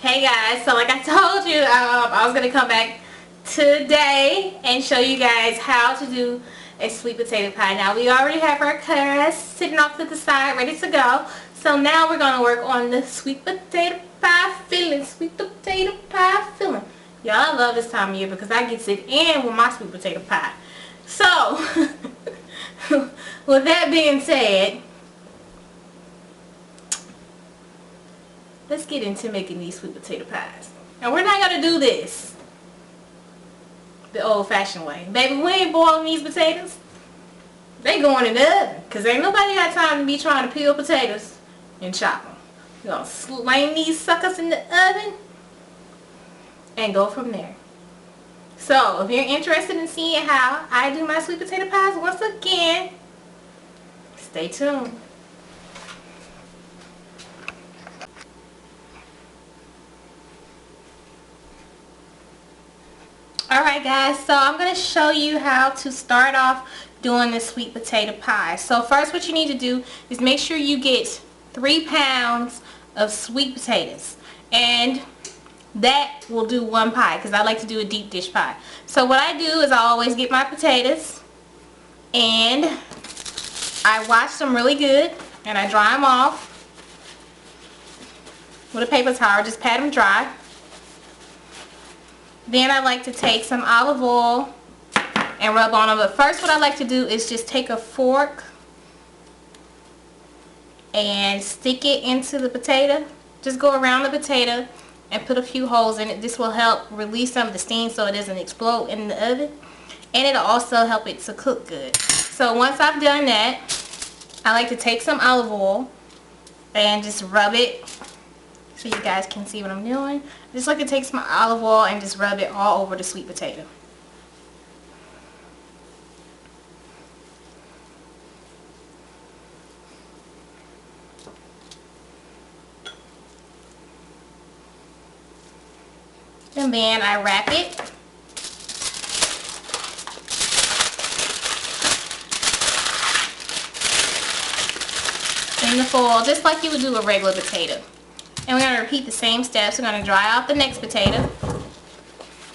Hey guys, so like I told you, I was going to come back today and show you guys how to do a sweet potato pie. Now we already have our crust sitting off to the side ready to go. So now we're going to work on the sweet potato pie filling. Sweet potato pie filling. Y'all, I love this time of year because I get to sit in with my sweet potato pie. So, with that being said, let's get into making these sweet potato pies. And we're not going to do this the old-fashioned way. Baby, we ain't boiling these potatoes. They going in the oven. Because ain't nobody got time to be trying to peel potatoes and chop them. We're going to sling these suckers in the oven and go from there. So, if you're interested in seeing how I do my sweet potato pies, once again, stay tuned. Alright guys, so I'm going to show you how to start off doing this sweet potato pie. So first what you need to do is make sure you get 3 pounds of sweet potatoes. And that will do 1 pie because I like to do a deep dish pie. So what I do is I always get my potatoes and I wash them really good and I dry them off with a paper towel. Just pat them dry. Then I like to take some olive oil and rub on them. But first what I like to do is just take a fork and stick it into the potato. Just go around the potato and put a few holes in it. This will help release some of the steam so it doesn't explode in the oven. And it'll also help it to cook good. So once I've done that, I like to take some olive oil and just rub it so you guys can see what I'm doing. I just like to take some olive oil and just rub it all over the sweet potato. And then I wrap it. In the foil, just like you would do a regular potato. And we're going to repeat the same steps. We're going to dry out the next potato.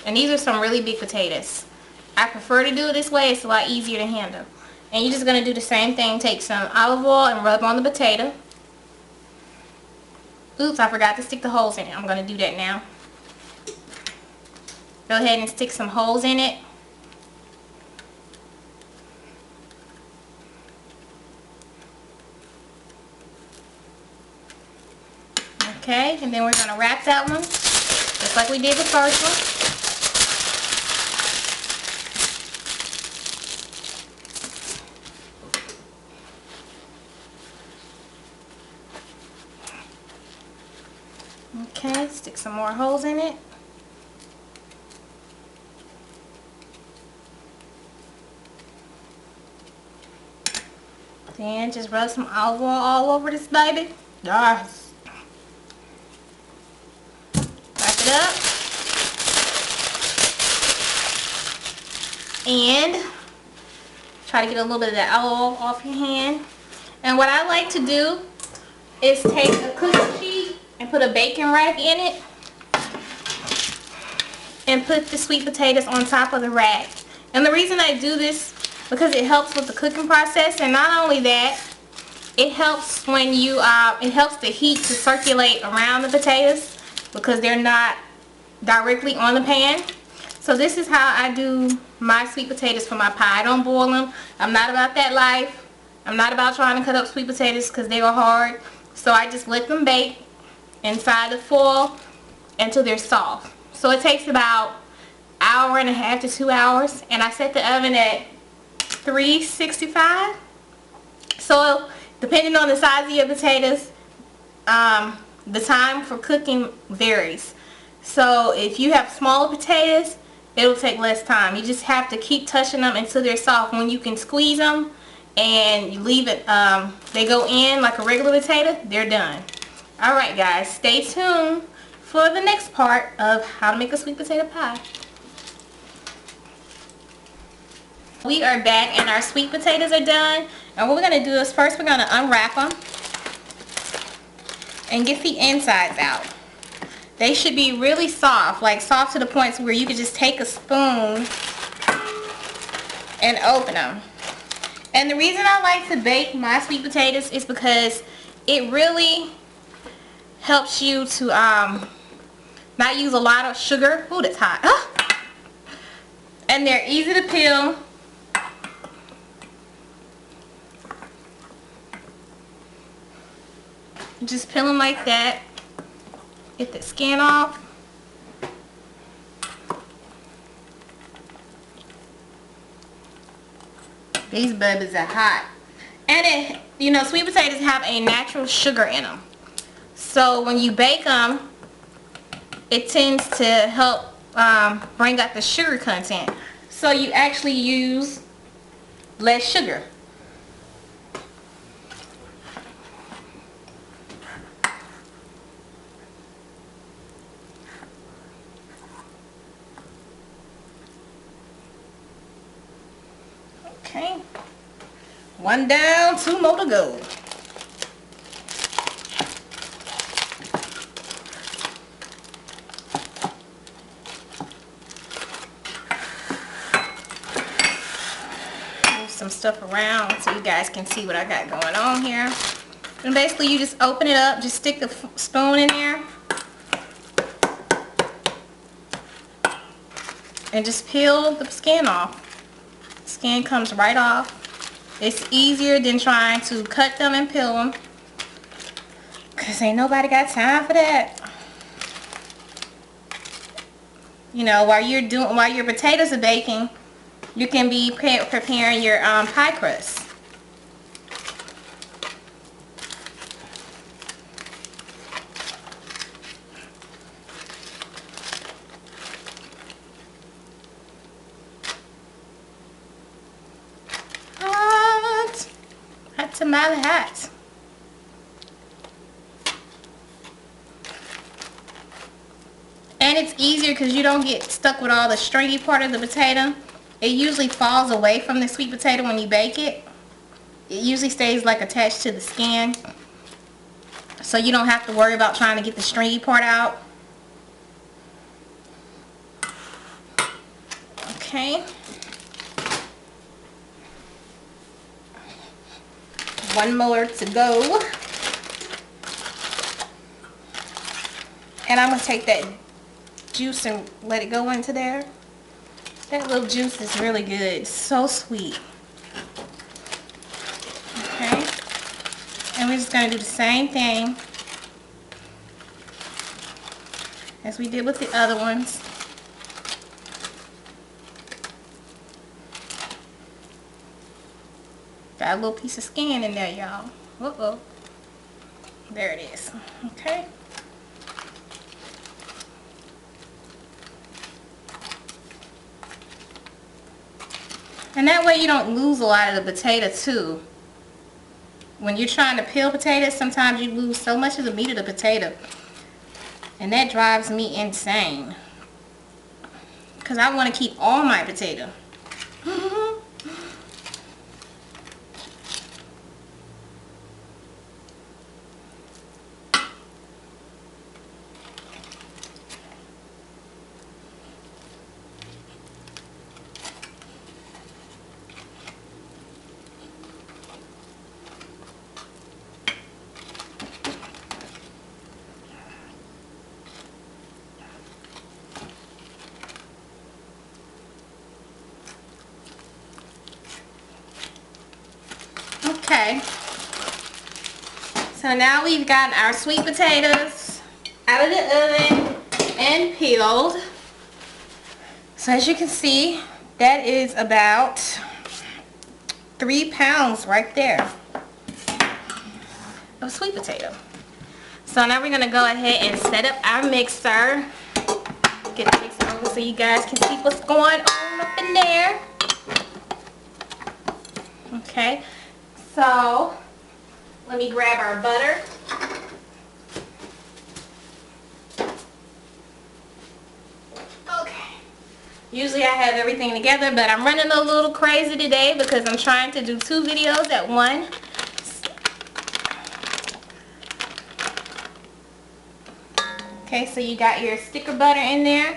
And these are some really big potatoes. I prefer to do it this way. It's a lot easier to handle. And you're just going to do the same thing. Take some olive oil and rub on the potato. Oops, I forgot to stick the holes in it. I'm going to do that now. Go ahead and stick some holes in it. Okay, and then we're going to wrap that one just like we did the first one. Okay, stick some more holes in it. Then just rub some olive oil all over this baby. Yes. Up and try to get a little bit of that olive off your hand. And what I like to do is take a cookie sheet and put a bacon rack in it and put the sweet potatoes on top of the rack. And the reason I do this because it helps with the cooking process, and not only that, it helps when you it helps the heat to circulate around the potatoes because they're not directly on the pan. So this is how I do my sweet potatoes for my pie. I don't boil them. I'm not about that life. I'm not about trying to cut up sweet potatoes because they are hard. So I just let them bake inside the foil until they're soft. So it takes about an hour and a half to 2 hours. And I set the oven at 365. So depending on the size of your potatoes, the time for cooking varies. So if you have smaller potatoes, it'll take less time. You just have to keep touching them until they're soft. When you can squeeze them and you leave it, they go in like a regular potato, they're done. Alright guys, stay tuned for the next part of how to make a sweet potato pie. We are back and our sweet potatoes are done. And what we're going to do is first we're going to unwrap them and get the insides out. They should be really soft, like soft to the point where you could just take a spoon and open them. And the reason I like to bake my sweet potatoes is because it really helps you to not use a lot of sugar. Ooh, that's hot. Ah! And they're easy to peel. Just peel them like that. Get the skin off. These babies are hot. And it, you know, sweet potatoes have a natural sugar in them. So when you bake them, it tends to help bring out the sugar content. So you actually use less sugar. Okay, one down, 2 more to go. Move some stuff around so you guys can see what I got going on here. And basically you just open it up, just stick the spoon in there and just peel the skin off. Skin comes right off. It's easier than trying to cut them and peel them, because ain't nobody got time for that. You know, while your potatoes are baking, you can be preparing your pie crust. Tamale hot. And it's easier because you don't get stuck with all the stringy part of the potato. It usually falls away from the sweet potato when you bake it. It usually stays like attached to the skin, so you don't have to worry about trying to get the stringy part out. Okay. One more to go. And I'm going to take that juice and let it go into there. That little juice is really good. It's so sweet. Okay. And we're just going to do the same thing as we did with the other ones. Got a little piece of skin in there, y'all. Uh-oh. There it is. Okay. And that way you don't lose a lot of the potato too. When you're trying to peel potatoes, sometimes you lose so much of the meat of the potato. And that drives me insane, because I want to keep all my potato. Okay, so now we've got our sweet potatoes out of the oven and peeled. So as you can see, that is about 3 pounds right there of sweet potato. So now we're going to go ahead and set up our mixer. Get the mixer over so you guys can see what's going on up in there. Okay. So, let me grab our butter. Okay. Usually I have everything together, but I'm running a little crazy today because I'm trying to do 2 videos at once. Okay, so you got your sticker butter in there,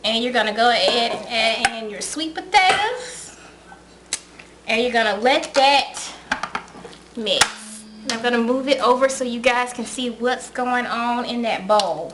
and you're gonna go ahead and add in your sweet potatoes, and you're gonna let that mix. And I'm gonna move it over so you guys can see what's going on in that bowl.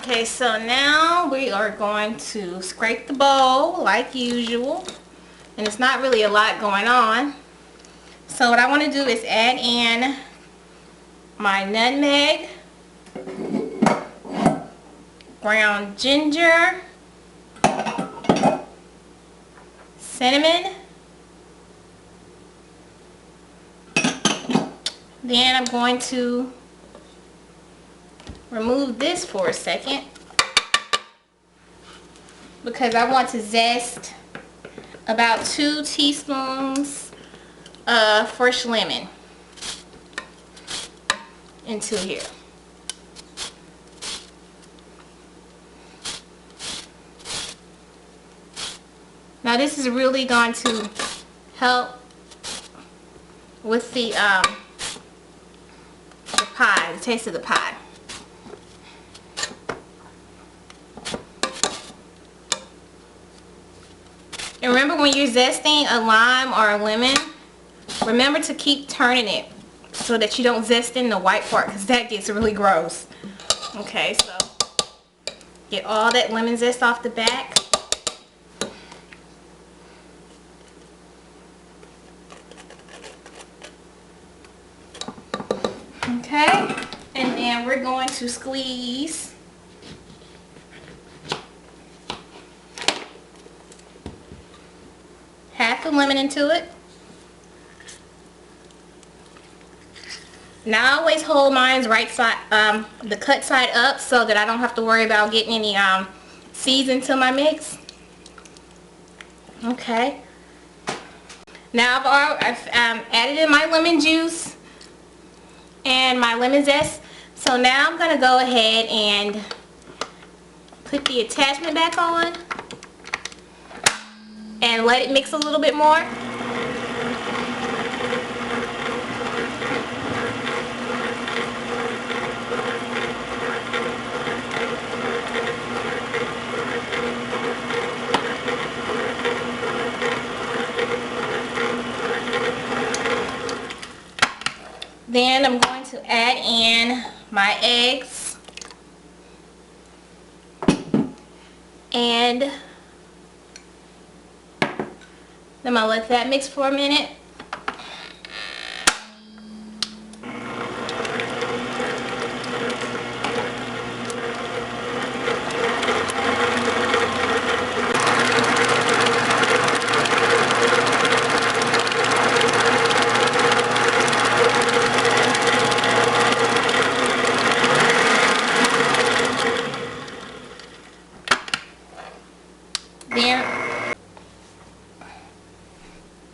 Okay, so now we are going to scrape the bowl like usual, and it's not really a lot going on. So what I want to do is add in my nutmeg, ground ginger, cinnamon. Then I'm going to remove this for a second because I want to zest about 2 teaspoons of fresh lemon into here. Now this is really going to help with the pie, the taste of the pie. And remember, when you're zesting a lime or a lemon, remember to keep turning it so that you don't zest in the white part, because that gets really gross. Okay, so get all that lemon zest off the back. Okay, and then we're going to squeeze half the lemon into it. Now I always hold mine's right side, the cut side up, so that I don't have to worry about getting any seeds into my mix. Okay. Now I've added in my lemon juice and my lemon zest. So now I'm going to go ahead and put the attachment back on and let it mix a little bit more. Then I'm going to add in my eggs and then I'm going to let that mix for a minute.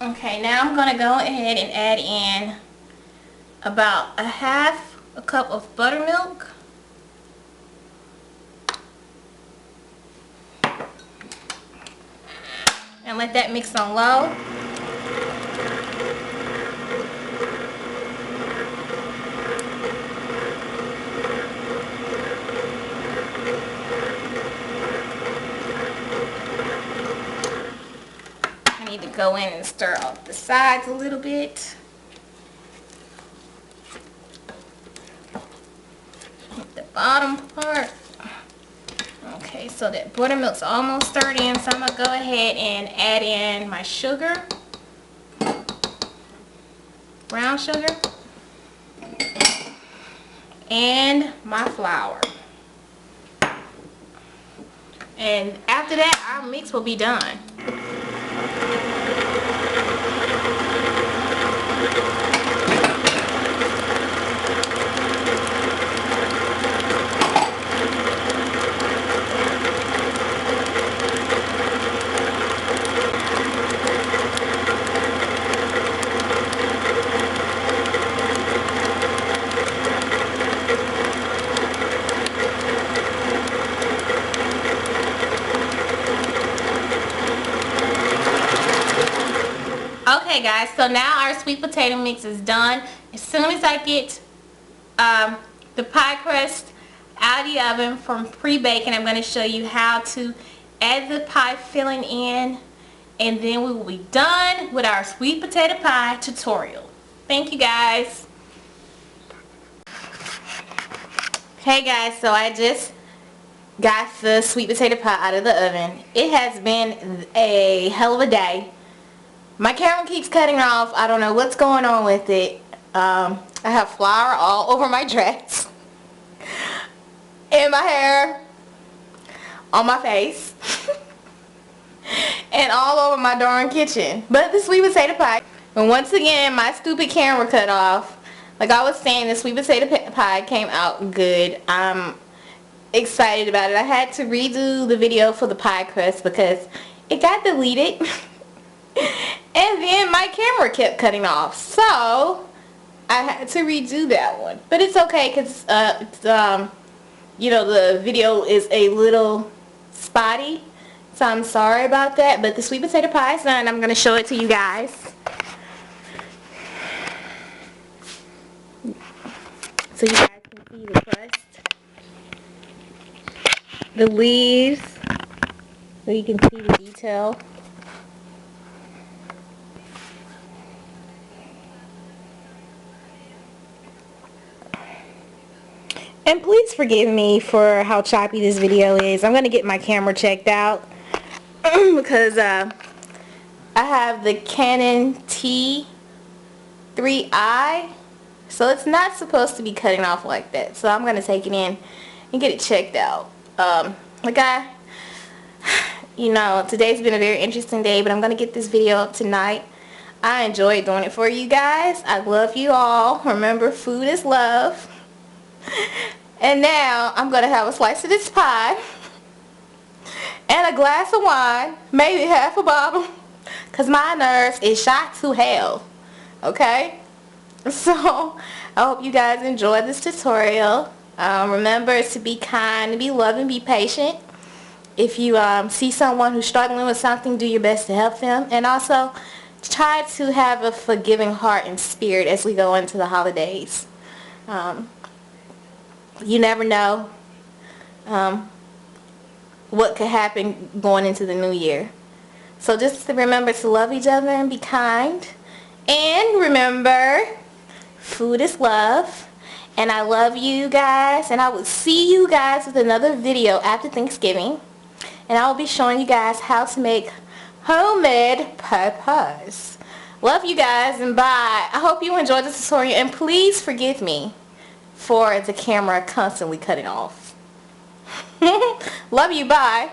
Okay, now I'm going to go ahead and add in about a half a cup of buttermilk. And let that mix on low. Need to go in and stir off the sides a little bit. The bottom part. Okay, so that buttermilk's almost stirred in, so I'm going to go ahead and add in my sugar, brown sugar, and my flour. And after that, our mix will be done. Okay guys, so now our sweet potato mix is done. As soon as I get the pie crust out of the oven from pre-baking, I'm going to show you how to add the pie filling in, and then we will be done with our sweet potato pie tutorial. Thank you guys. Hey guys, so I just got the sweet potato pie out of the oven. It has been a hell of a day. My camera keeps cutting off. I don't know what's going on with it. I have flour all over my dress, in my hair, on my face, and all over my darn kitchen. But the sweet potato pie, and once again my stupid camera cut off. Like I was saying, the sweet potato pie came out good. I'm excited about it. I had to redo the video for the pie crust because it got deleted. And then my camera kept cutting off, so I had to redo that one. But it's okay because you know, the video is a little spotty, so I'm sorry about that. But the sweet potato pie is done. I'm going to show it to you guys. So you guys can see the crust, the leaves, so you can see the detail. And please forgive me for how choppy this video is. I'm going to get my camera checked out because I have the Canon T3i, so it's not supposed to be cutting off like that. So I'm going to take it in and get it checked out. You know, today's been a very interesting day, but I'm going to get this video up tonight. I enjoyed doing it for you guys. I love you all. Remember, food is love. And now I'm going to have a slice of this pie and a glass of wine, maybe half a bottle, because my nerves is shot to hell. Okay? So I hope you guys enjoyed this tutorial. Remember to be kind, be loving, be patient. If you see someone who's struggling with something, do your best to help them. And also try to have a forgiving heart and spirit as we go into the holidays. You never know what could happen going into the new year. So just remember to love each other and be kind. And remember, food is love. And I love you guys. And I will see you guys with another video after Thanksgiving. And I will be showing you guys how to make homemade pie pies. Love you guys and bye. I hope you enjoyed this tutorial. And please forgive me for the camera constantly cutting off. Love you, bye.